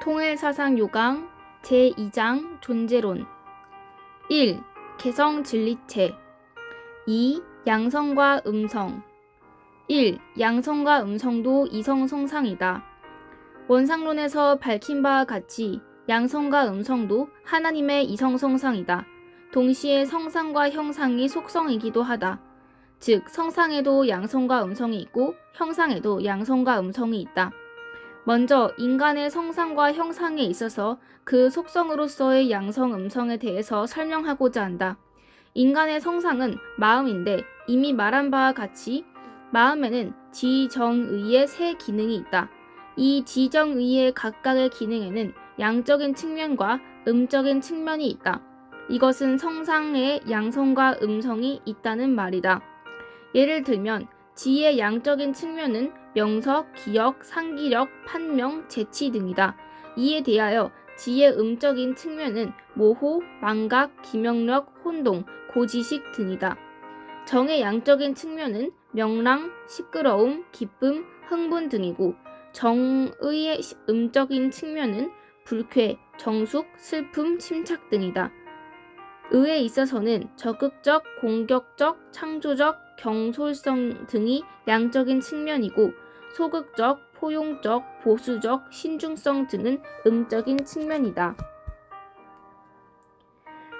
통일사상 요강 제2장 존재론 1. 개성 진리체 2. 양성과 음성 1. 양성과 음성도 이성 성상이다. 원상론에서 밝힌 바와 같이 양성과 음성도 하나님의 이성 성상이다. 동시에 성상과 형상이 속성이기도 하다. 즉 성상에도 양성과 음성이 있고 형상에도 양성과 음성이 있다. 먼저 인간의 성상과 형상에 있어서 그 속성으로서의 양성, 음성에 대해서 설명하고자 한다. 인간의 성상은 마음인데 이미 말한 바와 같이 마음에는 지정의의 세 기능이 있다. 이 지정의의 각각의 기능에는 양적인 측면과 음적인 측면이 있다. 이것은 성상에 양성과 음성이 있다는 말이다. 예를 들면 지의 양적인 측면은 명석, 기억, 상기력, 판명, 재치 등이다. 이에 대하여 지의 음적인 측면은 모호, 망각, 기명력, 혼동, 고지식 등이다. 정의 양적인 측면은 명랑, 시끄러움, 기쁨, 흥분 등이고 정의의 음적인 측면은 불쾌, 정숙, 슬픔, 침착 등이다. 의에 있어서는 적극적, 공격적, 창조적, 경솔성 등이 양적인 측면이고 소극적, 포용적, 보수적, 신중성 등은 음적인 측면이다.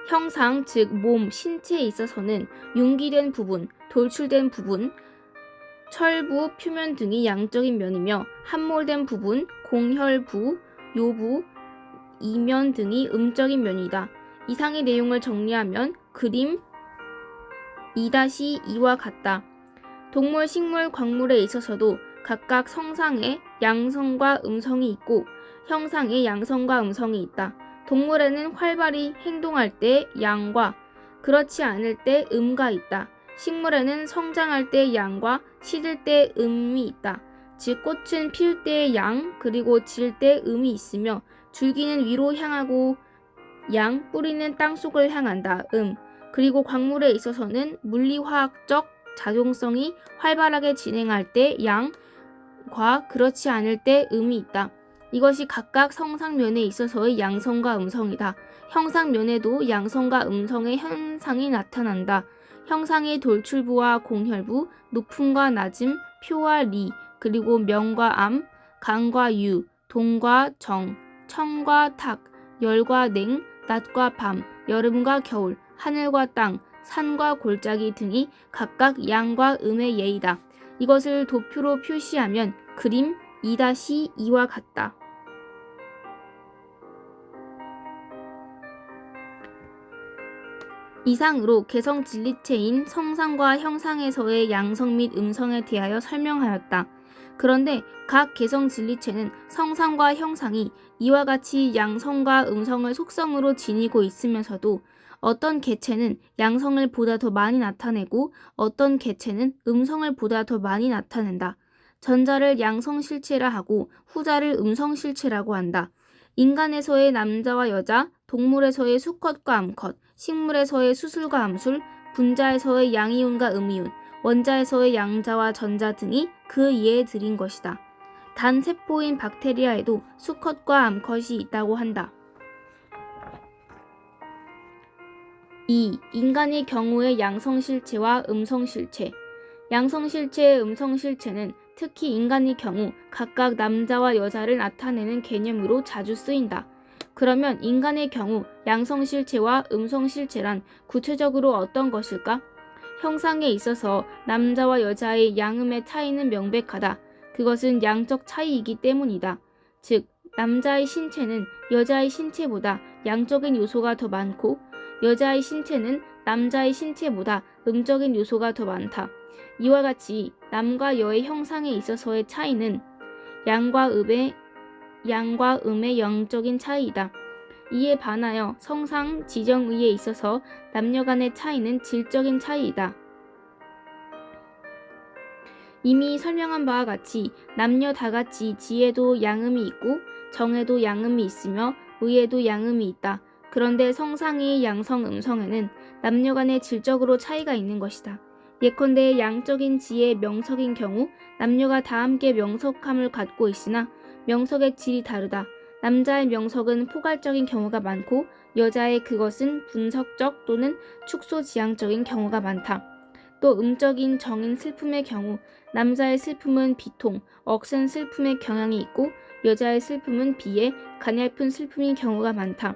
형상, 즉 몸, 신체에 있어서는 융기된 부분, 돌출된 부분, 철부, 표면 등이 양적인 면이며 함몰된 부분, 공혈부, 요부, 이면 등이 음적인 면이다. 이상의 내용을 정리하면 그림 2-2와 같다. 동물, 식물, 광물에 있어서도 각각 성상에 양성과 음성이 있고 형상에 양성과 음성이 있다. 동물에는 활발히 행동할 때 양과 그렇지 않을 때 음가 있다. 식물에는 성장할 때 양과 시들 때 음이 있다. 즉 꽃은 필 때 양 그리고 질 때 음이 있으며 줄기는 위로 향하고 양, 뿌리는 땅속을 향한다. 그리고 광물에 있어서는 물리화학적 작용성이 활발하게 진행할 때 양과 그렇지 않을 때 음이 있다. 이것이 각각 성상면에 있어서의 양성과 음성이다. 형상면에도 양성과 음성의 현상이 나타난다. 형상의 돌출부와 공혈부, 높음과 낮음, 표와 리, 그리고 명과 암, 강과 유, 동과 정, 청과 탁, 열과 냉, 낮과 밤, 여름과 겨울, 하늘과 땅, 산과 골짜기 등이 각각 양과 음의 예이다. 이것을 도표로 표시하면 그림 2-2와 같다. 이상으로 개성 진리체인 성상과 형상에서의 양성 및 음성에 대하여 설명하였다. 그런데 각 개성 진리체는 성상과 형상이 이와 같이 양성과 음성을 속성으로 지니고 있으면서도 어떤 개체는 양성을 보다 더 많이 나타내고 어떤 개체는 음성을 보다 더 많이 나타낸다. 전자를 양성실체라 하고 후자를 음성실체라고 한다. 인간에서의 남자와 여자, 동물에서의 수컷과 암컷, 식물에서의 수술과 암술, 분자에서의 양이온과 음이온, 원자에서의 양자와 전자 등이 그 예에 들인 것이다. 단 세포인 박테리아에도 수컷과 암컷이 있다고 한다. 2. 인간의 경우의 양성실체와 음성실체. 양성실체, 음성실체는 특히 인간의 경우 각각 남자와 여자를 나타내는 개념으로 자주 쓰인다. 그러면 인간의 경우 양성실체와 음성실체란 구체적으로 어떤 것일까? 형상에 있어서 남자와 여자의 양음의 차이는 명백하다. 그것은 양적 차이이기 때문이다. 즉, 남자의 신체는 여자의 신체보다 양적인 요소가 더 많고 여자의 신체는 남자의 신체보다 음적인 요소가 더 많다. 이와 같이 남과 여의 형상에 있어서의 차이는 양과 음의 영적인 차이이다. 이에 반하여 성상, 지정의에 있어서 남녀 간의 차이는 질적인 차이이다. 이미 설명한 바와 같이 남녀 다같이 지에도 양음이 있고 정에도 양음이 있으며 의에도 양음이 있다. 그런데 성상의 양성, 음성에는 남녀 간의 질적으로 차이가 있는 것이다. 예컨대 양적인 지의 명석인 경우 남녀가 다 함께 명석함을 갖고 있으나 명석의 질이 다르다. 남자의 명석은 포괄적인 경우가 많고 여자의 그것은 분석적 또는 축소지향적인 경우가 많다. 또 음적인 정인 슬픔의 경우 남자의 슬픔은 비통, 억센 슬픔의 경향이 있고 여자의 슬픔은 비애, 가냘픈 슬픔인 경우가 많다.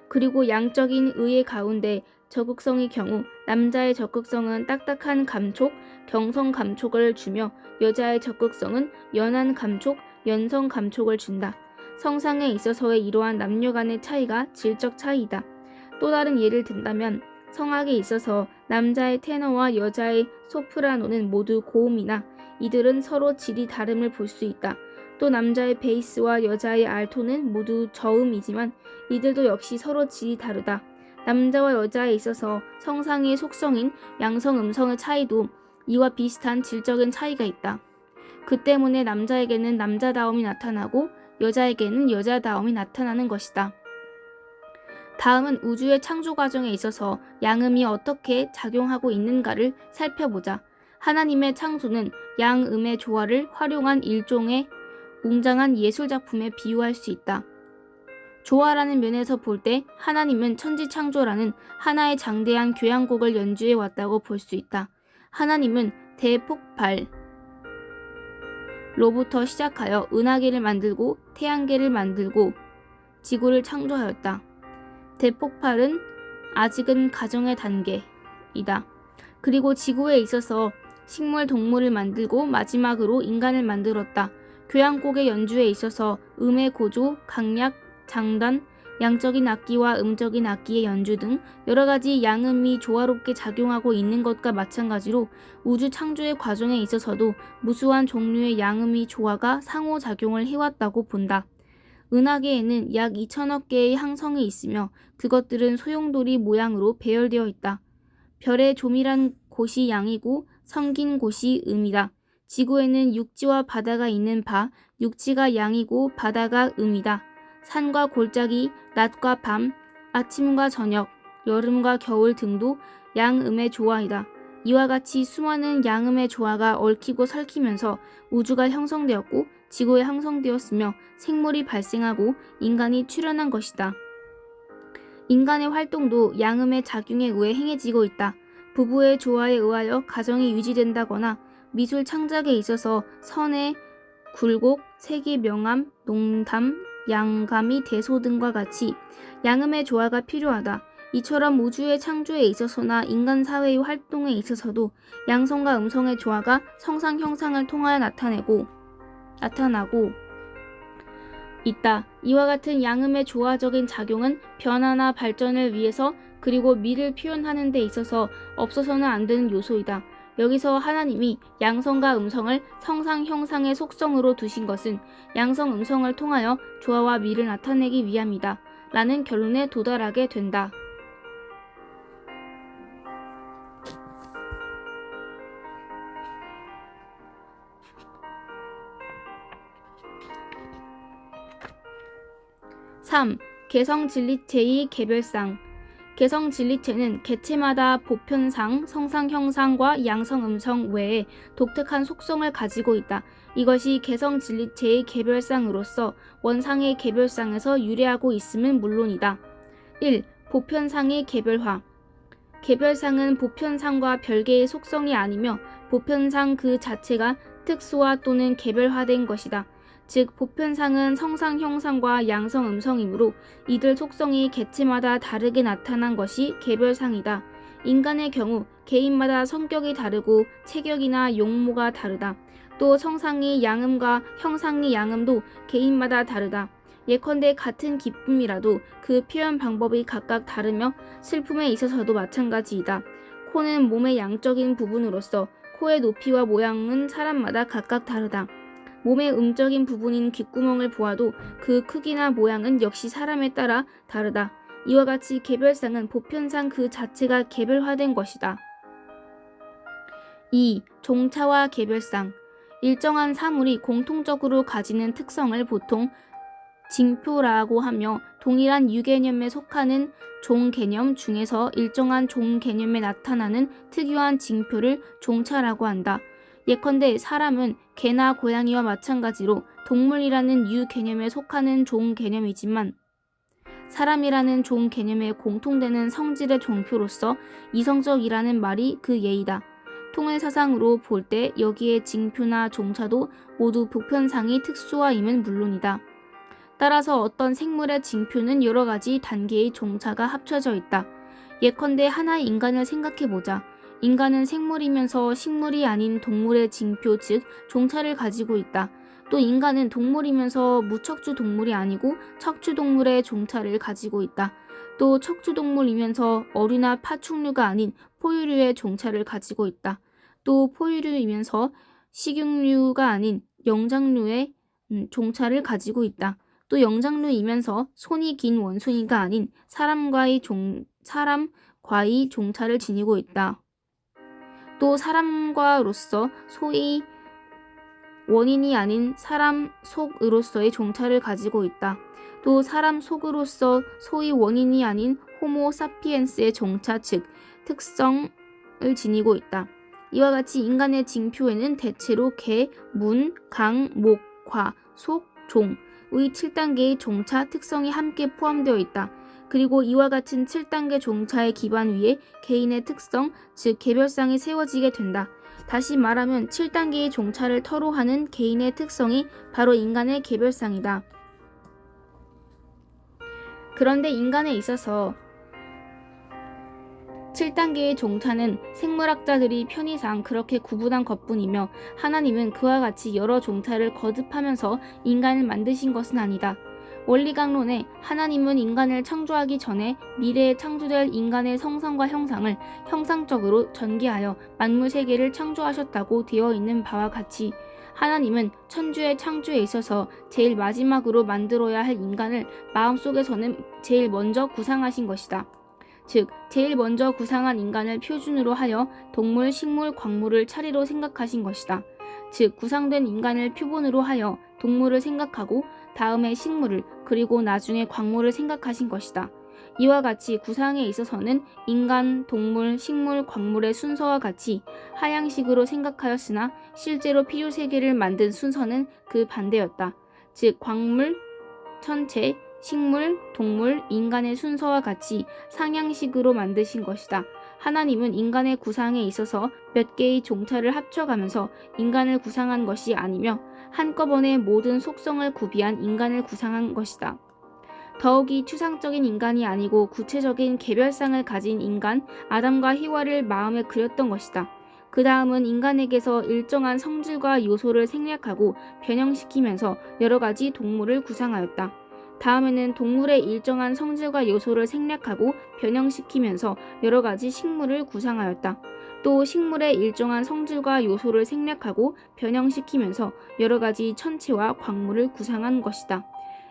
그리고 양적인 의의 가운데 적극성의 경우 남자의 적극성은 딱딱한 감촉, 경성 감촉을 주며 여자의 적극성은 연한 감촉, 연성 감촉을 준다. 성상에 있어서의 이러한 남녀 간의 차이가 질적 차이이다. 또 다른 예를 든다면 성악에 있어서 남자의 테너와 여자의 소프라노는 모두 고음이나 이들은 서로 질이 다름을 볼 수 있다. 또 남자의 베이스와 여자의 알토는 모두 저음이지만 이들도 역시 서로 질이 다르다. 남자와 여자에 있어서 성상의 속성인 양성 음성의 차이도 이와 비슷한 질적인 차이가 있다. 그 때문에 남자에게는 남자다움이 나타나고 여자에게는 여자다움이 나타나는 것이다. 다음은 우주의 창조 과정에 있어서 양음이 어떻게 작용하고 있는가를 살펴보자. 하나님의 창조는 양음의 조화를 활용한 일종의 웅장한 예술작품에 비유할 수 있다. 조화라는 면에서 볼 때 하나님은 천지창조라는 하나의 장대한 교향곡을 연주해 왔다고 볼 수 있다. 하나님은 대폭발로부터 시작하여 은하계를 만들고 태양계를 만들고 지구를 창조하였다. 대폭발은 아직은 가정의 단계이다. 그리고 지구에 있어서 식물, 동물을 만들고 마지막으로 인간을 만들었다. 교향곡의 연주에 있어서 음의 고조, 강약, 장단, 양적인 악기와 음적인 악기의 연주 등 여러 가지 양음이 조화롭게 작용하고 있는 것과 마찬가지로 우주 창조의 과정에 있어서도 무수한 종류의 양음이 조화가 상호작용을 해왔다고 본다. 은하계에는 약 2천억 개의 항성이 있으며 그것들은 소용돌이 모양으로 배열되어 있다. 별의 조밀한 곳이 양이고 성긴 곳이 음이다. 지구에는 육지와 바다가 있는 바, 육지가 양이고 바다가 음이다. 산과 골짜기, 낮과 밤, 아침과 저녁, 여름과 겨울 등도 양음의 조화이다. 이와 같이 수많은 양음의 조화가 얽히고 설키면서 우주가 형성되었고 지구에 형성되었으며 생물이 발생하고 인간이 출현한 것이다. 인간의 활동도 양음의 작용에 의해 행해지고 있다. 부부의 조화에 의하여 가정이 유지된다거나 미술 창작에 있어서 선의 굴곡, 색의 명암, 농담, 양감이 대소 등과 같이 양음의 조화가 필요하다. 이처럼 우주의 창조에 있어서나 인간 사회의 활동에 있어서도 양성과 음성의 조화가 성상 형상을 통하여 나타나고 있다. 이와 같은 양음의 조화적인 작용은 변화나 발전을 위해서 그리고 미를 표현하는 데 있어서 없어서는 안 되는 요소이다. 여기서 하나님이 양성과 음성을 성상 형상의 속성으로 두신 것은 양성 음성을 통하여 조화와 미를 나타내기 위함이다. 라는 결론에 도달하게 된다. (3) 개성진리체의 개별상. 개성진리체는 개체마다 보편상, 성상형상과 양성음성 외에 독특한 속성을 가지고 있다. 이것이 개성진리체의 개별상으로서 원상의 개별상에서 유래하고 있음은 물론이다. 1. 보편상의 개별화. 개별상은 보편상과 별개의 속성이 아니며 보편상 그 자체가 특수화 또는 개별화된 것이다. 즉 보편상은 성상 형상과 양성 음성이므로 이들 속성이 개체마다 다르게 나타난 것이 개별상이다. 인간의 경우 개인마다 성격이 다르고 체격이나 용모가 다르다. 또 성상의 양음과 형상의 양음도 개인마다 다르다. 예컨대 같은 기쁨이라도 그 표현 방법이 각각 다르며 슬픔에 있어서도 마찬가지이다. 코는 몸의 양적인 부분으로서 코의 높이와 모양은 사람마다 각각 다르다. 몸의 음적인 부분인 귓구멍을 보아도 그 크기나 모양은 역시 사람에 따라 다르다. 이와 같이 개별상은 보편상 그 자체가 개별화된 것이다. 2. 종차와 개별상. 일정한 사물이 공통적으로 가지는 특성을 보통 징표라고 하며 동일한 유개념에 속하는 종개념 중에서 일정한 종개념에 나타나는 특유한 징표를 종차라고 한다. 예컨대 사람은 개나 고양이와 마찬가지로 동물이라는 유 개념에 속하는 종 개념이지만 사람이라는 종 개념에 공통되는 성질의 종표로서 이성적이라는 말이 그 예이다. 통일사상으로 볼 때 여기에 징표나 종차도 모두 보편상의 특수화임은 물론이다. 따라서 어떤 생물의 징표는 여러 가지 단계의 종차가 합쳐져 있다. 예컨대 하나의 인간을 생각해보자. 인간은 생물이면서 식물이 아닌 동물의 징표 즉 종차를 가지고 있다. 또 인간은 동물이면서 무척추 동물이 아니고 척추 동물의 종차를 가지고 있다. 또 척추 동물이면서 어류나 파충류가 아닌 포유류의 종차를 가지고 있다. 또 포유류이면서 식용류가 아닌 영장류의 종차를 가지고 있다. 또 영장류이면서 손이 긴 원숭이가 아닌 사람과의 종차를 지니고 있다. 또 사람과로서 소위 원인이 아닌 사람 속으로서의 종차를 가지고 있다. 또 사람 속으로서 소위 원인이 아닌 호모 사피엔스의 종차 즉 특성을 지니고 있다. 이와 같이 인간의 징표에는 대체로 개, 문, 강, 목, 과, 속, 종의 7단계의 종차 특성이 함께 포함되어 있다. 그리고 이와 같은 7단계 종차의 기반 위에 개인의 특성, 즉 개별상이 세워지게 된다. 다시 말하면 7단계의 종차를 터로하는 개인의 특성이 바로 인간의 개별상이다. 그런데 인간에 있어서 7단계의 종차는 생물학자들이 편의상 그렇게 구분한 것뿐이며 하나님은 그와 같이 여러 종차를 거듭하면서 인간을 만드신 것은 아니다. 원리강론에 하나님은 인간을 창조하기 전에 미래에 창조될 인간의 성상과 형상을 형상적으로 전개하여 만물 세계를 창조하셨다고 되어 있는 바와 같이 하나님은 천주의 창조에 있어서 제일 마지막으로 만들어야 할 인간을 마음속에서는 제일 먼저 구상하신 것이다. 즉 제일 먼저 구상한 인간을 표준으로 하여 동물, 식물, 광물을 차례로 생각하신 것이다. 즉 구상된 인간을 표본으로 하여 동물을 생각하고 다음에 식물을 그리고 나중에 광물을 생각하신 것이다. 이와 같이 구상에 있어서는 인간, 동물, 식물, 광물의 순서와 같이 하향식으로 생각하였으나 실제로 피조세계를 만든 순서는 그 반대였다. 즉 광물, 천체, 식물, 동물, 인간의 순서와 같이 상향식으로 만드신 것이다. 하나님은 인간의 구상에 있어서 몇 개의 종차를 합쳐가면서 인간을 구상한 것이 아니며 한꺼번에 모든 속성을 구비한 인간을 구상한 것이다. 더욱이 추상적인 인간이 아니고 구체적인 개별상을 가진 인간 아담과 히와를 마음에 그렸던 것이다. 그 다음은 인간에게서 일정한 성질과 요소를 생략하고 변형시키면서 여러 가지 동물을 구상하였다. 다음에는 동물의 일정한 성질과 요소를 생략하고 변형시키면서 여러 가지 식물을 구상하였다. 또 식물의 일정한 성질과 요소를 생략하고 변형시키면서 여러 가지 천체와 광물을 구상한 것이다.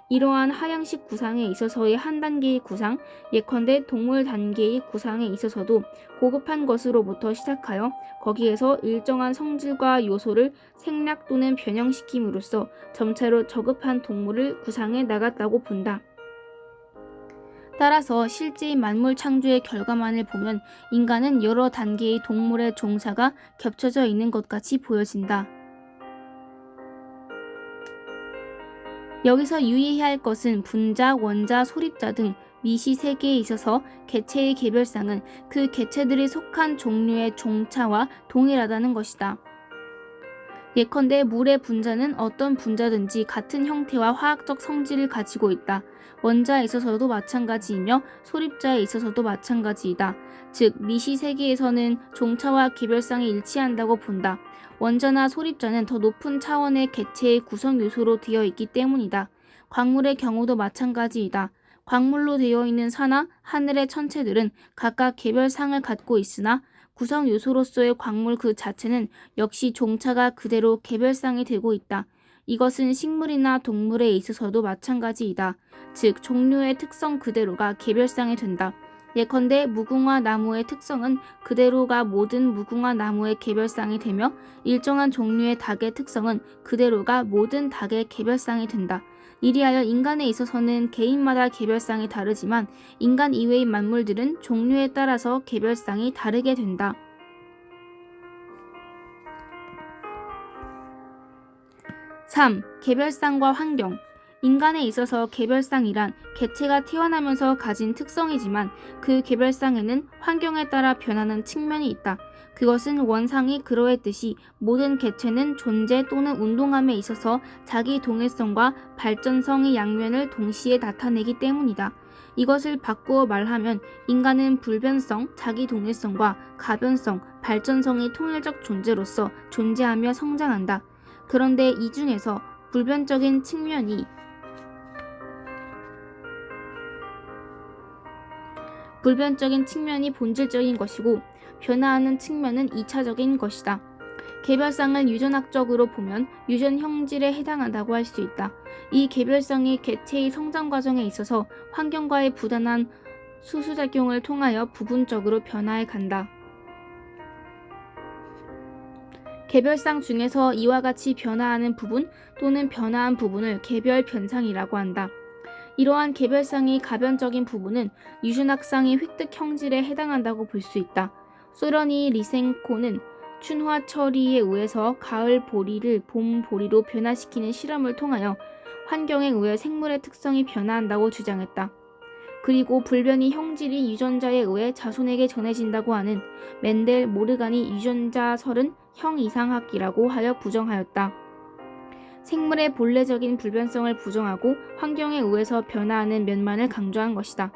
이러한 하향식 구상에 있어서의 한 단계의 구상, 예컨대 동물 단계의 구상에 있어서도 고급한 것으로부터 시작하여 거기에서 일정한 성질과 요소를 생략 또는 변형시킴으로써 점차로 저급한 동물을 구상해 나갔다고 본다. 따라서 실제의 만물 창조의 결과만을 보면 인간은 여러 단계의 동물의 종차가 겹쳐져 있는 것 같이 보여진다. 여기서 유의해야 할 것은 분자, 원자, 소립자 등 미시 세계에 있어서 개체의 개별상은 그 개체들이 속한 종류의 종차와 동일하다는 것이다. 예컨대 물의 분자는 어떤 분자든지 같은 형태와 화학적 성질을 가지고 있다. 원자에 있어서도 마찬가지이며 소립자에 있어서도 마찬가지이다. 즉 미시 세계에서는 종차와 개별상이 일치한다고 본다. 원자나 소립자는 더 높은 차원의 개체의 구성 요소로 되어 있기 때문이다. 광물의 경우도 마찬가지이다. 광물로 되어 있는 산화, 하늘의 천체들은 각각 개별상을 갖고 있으나 구성 요소로서의 광물 그 자체는 역시 종차가 그대로 개별상이 되고 있다. 이것은 식물이나 동물에 있어서도 마찬가지이다. 즉 종류의 특성 그대로가 개별상이 된다. 예컨대 무궁화 나무의 특성은 그대로가 모든 무궁화 나무의 개별상이 되며 일정한 종류의 닭의 특성은 그대로가 모든 닭의 개별상이 된다. 이리하여 인간에 있어서는 개인마다 개별상이 다르지만 인간 이외의 만물들은 종류에 따라서 개별상이 다르게 된다. 3. 개별상과 환경. 인간에 있어서 개별상이란 개체가 태어나면서 가진 특성이지만 그 개별상에는 환경에 따라 변하는 측면이 있다. 그것은 원상이 그러했듯이 모든 개체는 존재 또는 운동함에 있어서 자기 동일성과 발전성의 양면을 동시에 나타내기 때문이다. 이것을 바꾸어 말하면 인간은 불변성, 자기 동일성과 가변성, 발전성의 통일적 존재로서 존재하며 성장한다. 그런데 이 중에서 불변적인 측면이 본질적인 것이고 변화하는 측면은 2차적인 것이다. 개별상을 유전학적으로 보면 유전 형질에 해당한다고 할 수 있다. 이 개별성이 개체의 성장 과정에 있어서 환경과의 부단한 수수작용을 통하여 부분적으로 변화해 간다. 개별상 중에서 이와 같이 변화하는 부분 또는 변화한 부분을 개별 변상이라고 한다. 이러한 개별상의 가변적인 부분은 유전학상의 획득 형질에 해당한다고 볼 수 있다. 소련이 리센코는 춘화 처리에 의해서 가을 보리를 봄 보리로 변화시키는 실험을 통하여 환경에 의해 생물의 특성이 변화한다고 주장했다. 그리고 불변이 형질이 유전자에 의해 자손에게 전해진다고 하는 멘델 모르간이 유전자설은 형이상학이라고 하여 부정하였다. 생물의 본래적인 불변성을 부정하고 환경에 의해서 변화하는 면만을 강조한 것이다.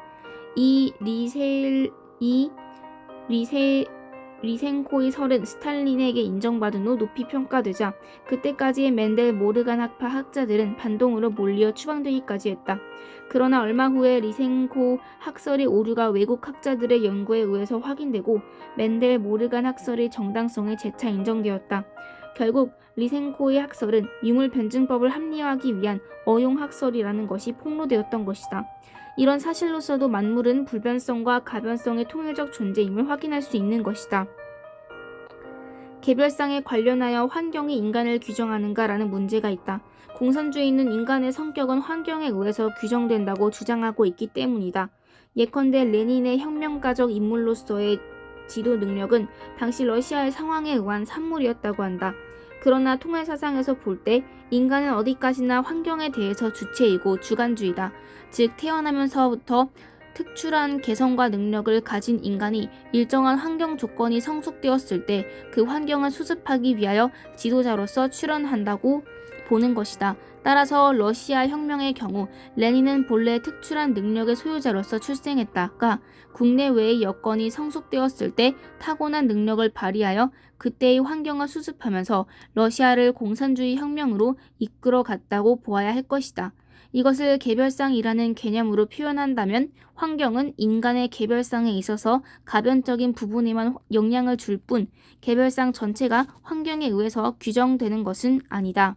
리센코의 설은 스탈린에게 인정받은 후 높이 평가되자 그때까지의 멘델 모르간 학파 학자들은 반동으로 몰리어 추방되기까지 했다. 그러나 얼마 후에 리센코 학설의 오류가 외국 학자들의 연구에 의해서 확인되고 멘델 모르간 학설의 정당성이 재차 인정되었다. 결국 리센코의 학설은 유물 변증법을 합리화하기 위한 어용학설이라는 것이 폭로되었던 것이다. 이런 사실로서도 만물은 불변성과 가변성의 통일적 존재임을 확인할 수 있는 것이다. 개별상에 관련하여 환경이 인간을 규정하는가라는 문제가 있다. 공산주의는 인간의 성격은 환경에 의해서 규정된다고 주장하고 있기 때문이다. 예컨대 레닌의 혁명가적 인물로서의 지도 능력은 당시 러시아의 상황에 의한 산물이었다고 한다. 그러나 통일사상에서 볼 때 인간은 어디까지나 환경에 대해서 주체이고 주관주의다. 즉 태어나면서부터 특출한 개성과 능력을 가진 인간이 일정한 환경 조건이 성숙되었을 때 그 환경을 수습하기 위하여 지도자로서 출현한다고 보는 것이다. 따라서 러시아 혁명의 경우 레닌은 본래 특출한 능력의 소유자로서 출생했다가 국내외의 여건이 성숙되었을 때 타고난 능력을 발휘하여 그때의 환경을 수습하면서 러시아를 공산주의 혁명으로 이끌어갔다고 보아야 할 것이다. 이것을 개별상이라는 개념으로 표현한다면 환경은 인간의 개별상에 있어서 가변적인 부분에만 영향을 줄 뿐 개별상 전체가 환경에 의해서 규정되는 것은 아니다.